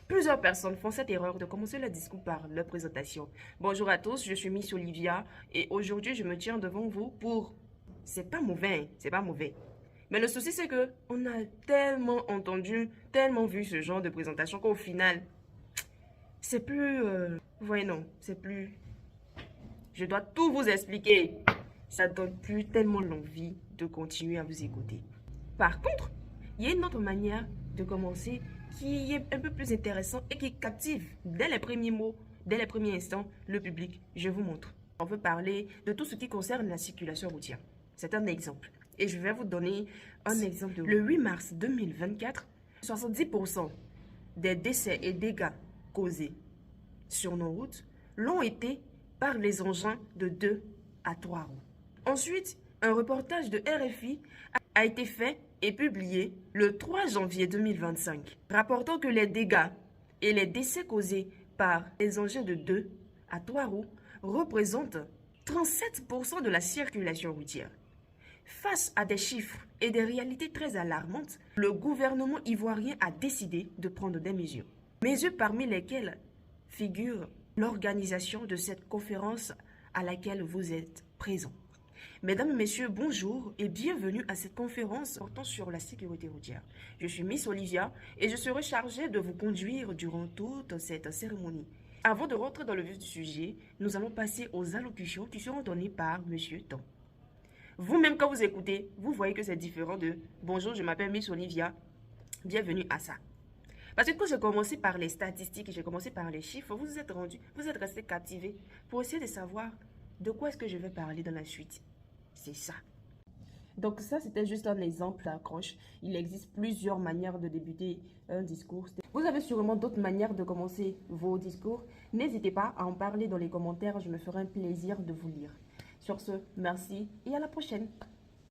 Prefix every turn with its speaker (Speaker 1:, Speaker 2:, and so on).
Speaker 1: Plusieurs personnes font cette erreur de commencer leur discours par leur présentation. Bonjour à tous, je suis Miss Olivia et aujourd'hui je me tiens devant vous pour... C'est pas mauvais, hein, c'est pas mauvais. Mais le souci c'est que on a tellement entendu, tellement vu ce genre de présentation qu'au final, c'est plus... Vous voyez non, c'est plus... Je dois tout vous expliquer. Ça donne plus tellement l'envie de continuer à vous écouter. Par contre, il y a une autre manière de commencer qui est un peu plus intéressant et qui captive dès les premiers mots, dès les premiers instants, le public. Je vous montre. On veut parler de tout ce qui concerne la circulation routière. C'est un exemple. Et je vais vous donner un exemple. Le 8 mars 2024, 70% des décès et dégâts causés sur nos routes l'ont été par les engins de 2 à 3 roues. Ensuite, un reportage de RFI a été fait et publié le 3 janvier 2025, rapportant que les dégâts et les décès causés par les engins de 2 à 3 roues représentent 37% de la circulation routière. Face à des chiffres et des réalités très alarmantes, le gouvernement ivoirien a décidé de prendre des mesures. Mesures parmi lesquelles figure l'organisation de cette conférence à laquelle vous êtes présents. Mesdames et messieurs, bonjour et bienvenue à cette conférence portant sur la sécurité routière. Je suis Miss Olivia et je serai chargée de vous conduire durant toute cette cérémonie. Avant de rentrer dans le vif du sujet, nous allons passer aux allocutions qui seront données par Monsieur Tom. Vous-même, quand vous écoutez, vous voyez que c'est différent de « Bonjour, je m'appelle Miss Olivia, bienvenue à ça ». Parce que quand j'ai commencé par les statistiques, j'ai commencé par les chiffres, vous êtes resté captivé pour essayer de savoir de quoi est-ce que je vais parler dans la suite. C'est ça. Donc ça, c'était juste un exemple d'accroche. Il existe plusieurs manières de débuter un discours. Vous avez sûrement d'autres manières de commencer vos discours. N'hésitez pas à en parler dans les commentaires. Je me ferai un plaisir de vous lire. Sur ce, merci et à la prochaine.